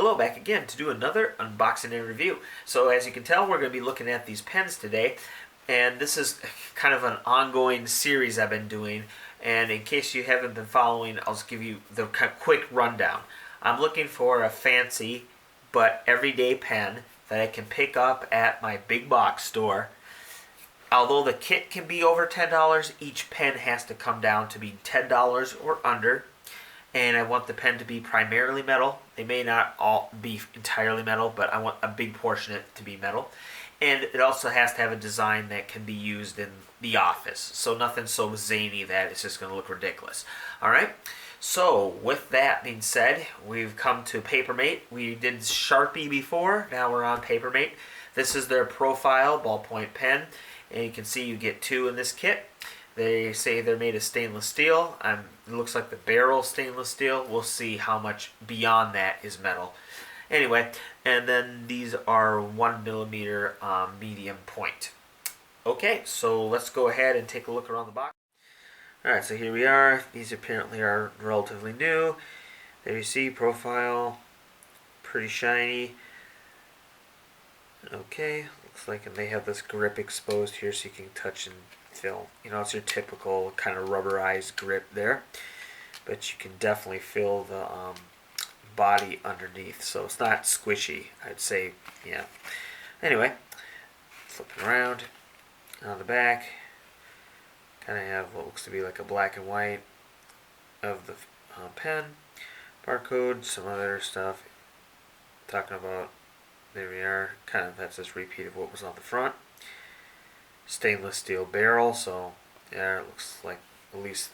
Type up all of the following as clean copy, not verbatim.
Hello, back again to do another unboxing and review. So as you can tell, we're going to be looking at these pens today, and this is kind of an ongoing series I've been doing. And in case you haven't been following, I'll just give you the quick rundown. I'm looking for a fancy but everyday pen that I can pick up at my big box store. Although the kit can be over $10, each pen has to come down to be $10 or under. And I want the pen to be primarily metal. They may not all be entirely metal, but I want a big portion of it to be metal. And it also has to have a design that can be used in the office. So nothing so zany that it's just going to look ridiculous. Alright, so with that being said, we've come to Papermate. We did Sharpie before, now we're on Papermate. This is their profile ballpoint pen. And you can see you get two in this kit. They say they're made of stainless steel. It looks like the barrel stainless steel. We'll see how much beyond that is metal. Anyway, and then these are 1mm medium point. Okay, so let's go ahead and take a look around the box. Alright, so here we are. These apparently are relatively new. There you see, profile, pretty shiny. Okay, looks like they have this grip exposed here so you can touch and feel. You know, it's your typical kind of rubberized grip there, but you can definitely feel the body underneath, so it's not squishy, I'd say. Yeah. Anyway, flipping around on the back, kind of have what looks to be like a black and white of the pen, barcode, some other stuff. Talking about, there we are, kind of that's just repeat of what was on the front. Stainless steel barrel, so yeah, it looks like at least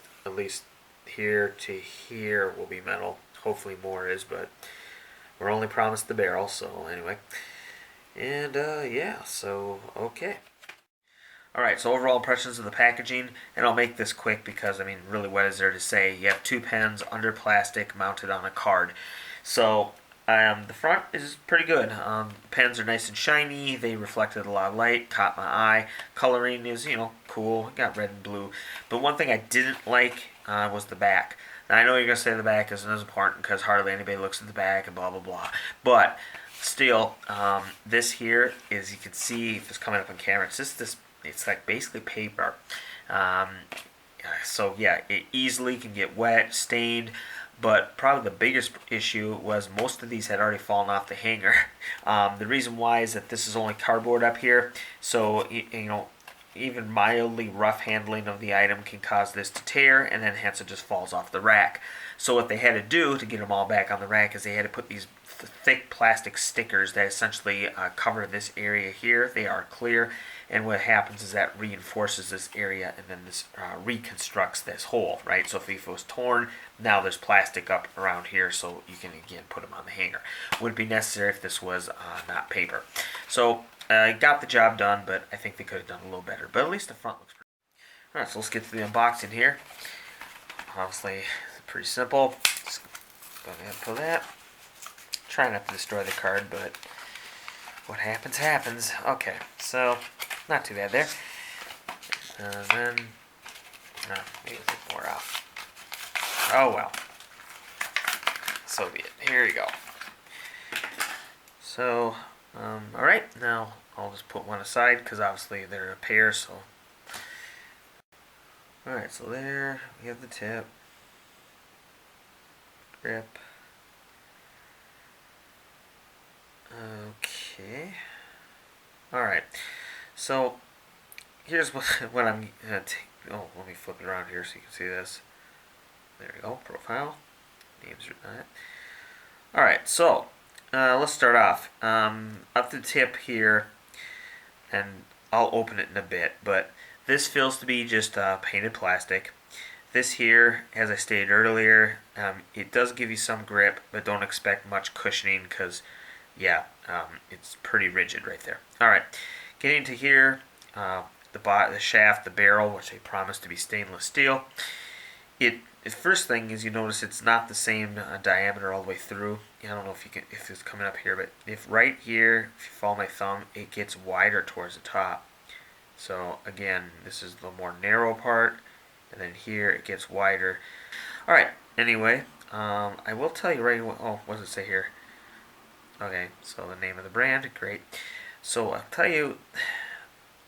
here to here will be metal. Hopefully more is, but we're only promised the barrel, so anyway. And yeah, so okay. Alright, so overall impressions of the packaging, and I'll make this quick because, I mean, really what is there to say? You have two pens under plastic mounted on a card. So the front is pretty good. Pens are nice and shiny. They reflected a lot of light, caught my eye. Coloring is, you know, cool. Got red and blue. But one thing I didn't like was the back. Now, I know you're going to say the back isn't as important because hardly anybody looks at the back and blah, blah, blah. But still, this here is, you can see if it's coming up on camera, it's just this, it's like basically paper. So yeah, it easily can get wet, stained. But probably the biggest issue was most of these had already fallen off the hanger. The reason why is that this is only cardboard up here, so you know, even mildly rough handling of the item can cause this to tear, and then hence it just falls off the rack. So what they had to do to get them all back on the rack is they had to put these thick plastic stickers that essentially cover this area here. They are clear, and what happens is that reinforces this area, and then this reconstructs this hole, right? So if it was torn, now there's plastic up around here, so you can again put them on the hanger. Wouldn't be necessary if this was not paper. So got the job done, but I think they could have done a little better. But at least the front looks pretty. All right, so let's get to the unboxing here. Obviously, pretty simple. Just go ahead and pull that. Try not to destroy the card, but what happens, happens. Okay, so not too bad there. And then, maybe a bit more off. Oh well. So be it. Here you go. So, alright, now I'll just put one aside because obviously they're a pair, so. Alright, so there we have the tip. Grip. Okay. Alright. So here's what I'm gonna take. Oh, let me flip it around here so you can see this. There we go. Profile. Names are not. Alright, so let's start off. Up the tip here, and I'll open it in a bit, but this feels to be just painted plastic. This here, as I stated earlier, it does give you some grip, but don't expect much cushioning because, yeah, it's pretty rigid right there. Alright, getting to here, the shaft, the barrel, which they promise to be stainless steel. The first thing is you notice it's not the same diameter all the way through. I don't know if it's coming up here, but if right here, if you follow my thumb, it gets wider towards the top. So again, this is the more narrow part. And then here it gets wider. Alright, anyway, I will tell you right away. Oh, what does it say here? Okay, so the name of the brand, great. So I'll tell you,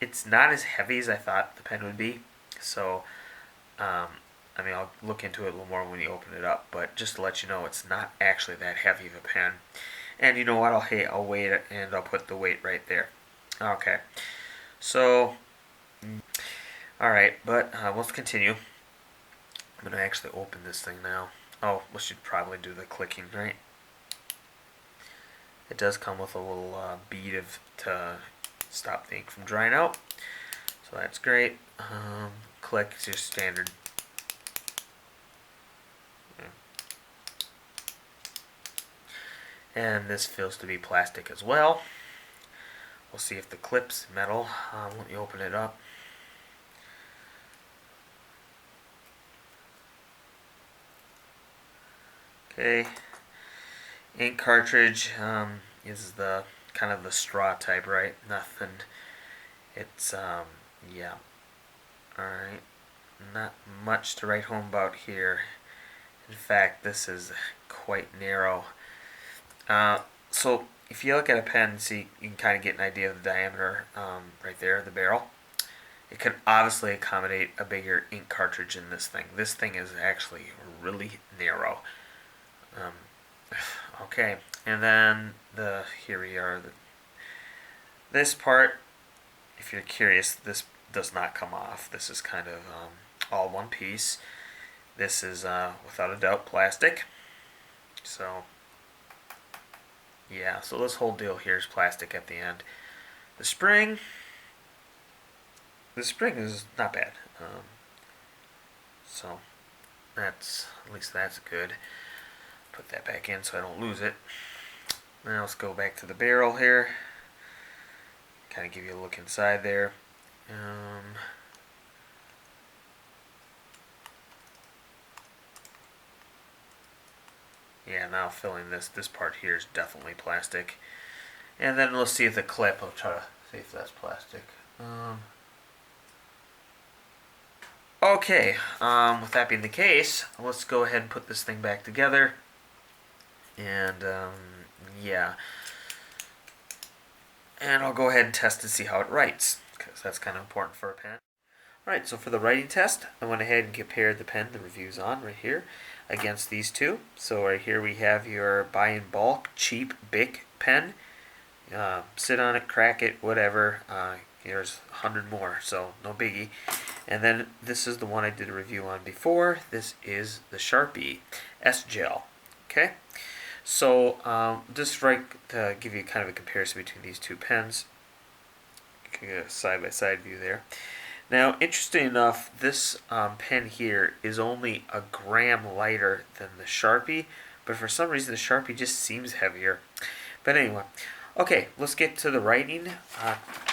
it's not as heavy as I thought the pen would be. So, um, I mean, I'll look into it a little more when you open it up, but just to let you know, it's not actually that heavy of a pen. And you know what? I'll weigh it and I'll put the weight right there. Okay. So, all right, but let's continue. I'm gonna actually open this thing now. Oh, we should probably do the clicking, right? It does come with a little bead to stop the ink from drying out, so that's great. Click is just standard. And this feels to be plastic as well. We'll see if the clip's metal. Let me open it up. Okay, ink cartridge is the kind of the straw type, right? Nothing. It's yeah. All right, not much to write home about here. In fact, this is quite narrow. So if you look at a pen, see, you can kind of get an idea of the diameter right there, the barrel. It could obviously accommodate a bigger ink cartridge in this thing. This thing is actually really narrow. Okay, and then here we are. This part, if you're curious, this does not come off. This is kind of all one piece. This is without a doubt plastic. So yeah, so this whole deal here is plastic at the end. The spring is not bad. So that's, at least that's good. Put that back in so I don't lose it. Now let's go back to the barrel here. Kind of give you a look inside there. Yeah, now filling this part here is definitely plastic. And then let's see if the clip, I'll try to see if that's plastic. Okay, with that being the case, let's go ahead and put this thing back together. And yeah. And I'll go ahead and test to see how it writes, because that's kind of important for a pen. Alright, so for the writing test, I went ahead and compared the pen the review's on right here against these two. So right here we have your buy in bulk cheap Bic pen. Sit on it, crack it, whatever. Here's 100 more, so no biggie. And then this is the one I did a review on before. This is the Sharpie S-Gel. Okay, so just right to give you kind of a comparison between these two pens. You can get a side-by-side view there. Now, interesting enough, this pen here is only a gram lighter than the Sharpie, but for some reason the Sharpie just seems heavier. But anyway, okay, let's get to the writing,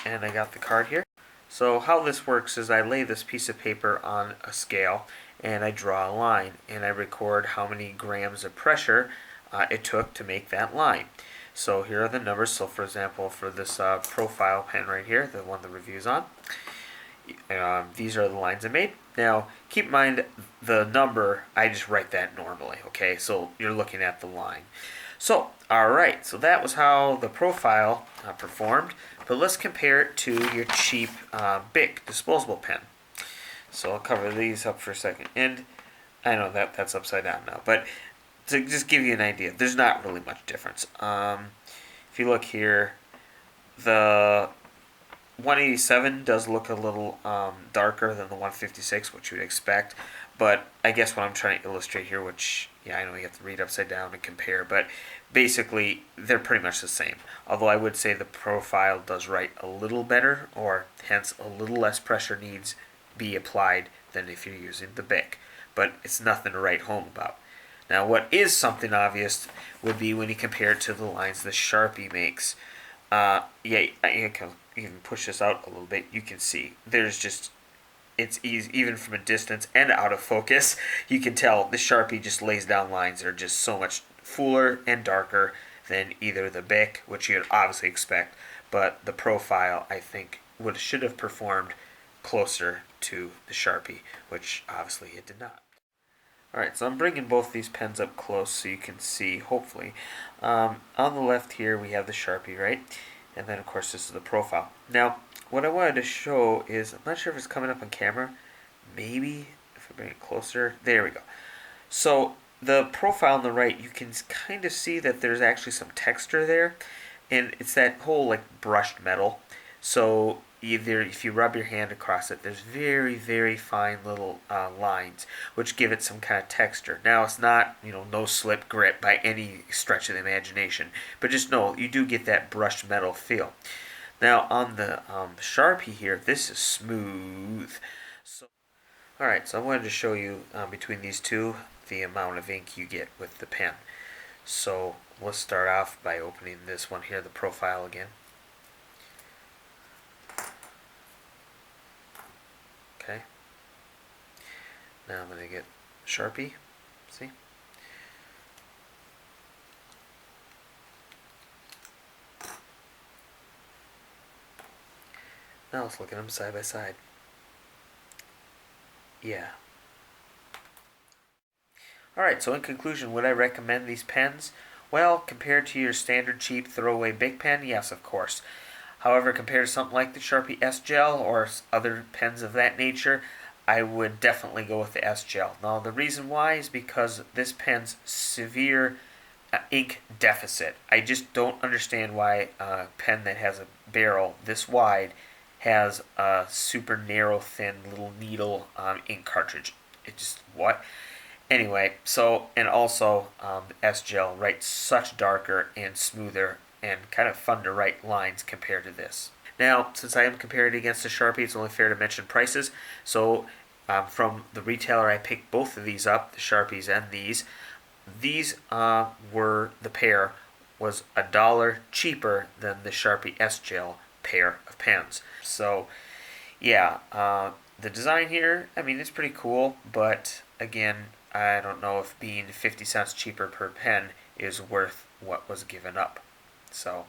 and I got the card here. So how this works is I lay this piece of paper on a scale, and I draw a line, and I record how many grams of pressure it took to make that line. So here are the numbers. So for example, for this profile pen right here, the one the review's on, these are the lines I made. Now, keep in mind the number, I just write that normally, okay? So you're looking at the line. So, alright, so that was how the profile performed, but let's compare it to your cheap Bic disposable pen. So I'll cover these up for a second. And I know that's upside down now, but to just give you an idea, there's not really much difference. If you look here, the 187 does look a little darker than the 156, which you would expect. But I guess what I'm trying to illustrate here, which, yeah, I know you have to read upside down and compare, but basically they're pretty much the same. Although I would say the profile does write a little better, or hence a little less pressure needs be applied than if you're using the Bic. But it's nothing to write home about. Now, what is something obvious would be when you compare it to the lines the Sharpie makes. Yeah, you can push this out a little bit. You can see there's just, it's easy, even from a distance and out of focus, you can tell the Sharpie just lays down lines that are just so much fuller and darker than either the Bic, which you'd obviously expect, but the profile, I think, should have performed closer to the Sharpie, which obviously it did not. Alright, so I'm bringing both these pens up close so you can see, hopefully. On the left here we have the Sharpie, right? And then of course this is the profile. Now, what I wanted to show is, I'm not sure if it's coming up on camera, maybe if I bring it closer, there we go. So the profile on the right, you can kind of see that there's actually some texture there, and it's that whole like brushed metal. So either if you rub your hand across it, there's very, very fine little lines which give it some kind of texture. Now it's not, no slip grip by any stretch of the imagination, but just know you do get that brushed metal feel. Now on the Sharpie here, this is smooth. So, all right, so I wanted to show you between these two the amount of ink you get with the pen. So let's start off by opening this one here, the profile again. Okay. Now I'm going to get Sharpie. See? Now let's look at them side by side. Yeah. Alright, so in conclusion, would I recommend these pens? Well, compared to your standard cheap throwaway Bic pen, yes, of course. However, compared to something like the Sharpie S-Gel or other pens of that nature, I would definitely go with the S-Gel. Now, the reason why is because this pen's severe ink deficit. I just don't understand why a pen that has a barrel this wide has a super narrow, thin little needle ink cartridge. It just, what? Anyway, so, and also S-Gel writes such darker and smoother and kind of fun to write lines compared to this. Now, since I am comparing it against the Sharpie, it's only fair to mention prices. So from the retailer I picked both of these up, the Sharpies and these. These were, the pair was $1 cheaper than the Sharpie S-Gel pair of pens. So yeah, the design here, I mean, it's pretty cool, but again, I don't know if being 50 cents cheaper per pen is worth what was given up. So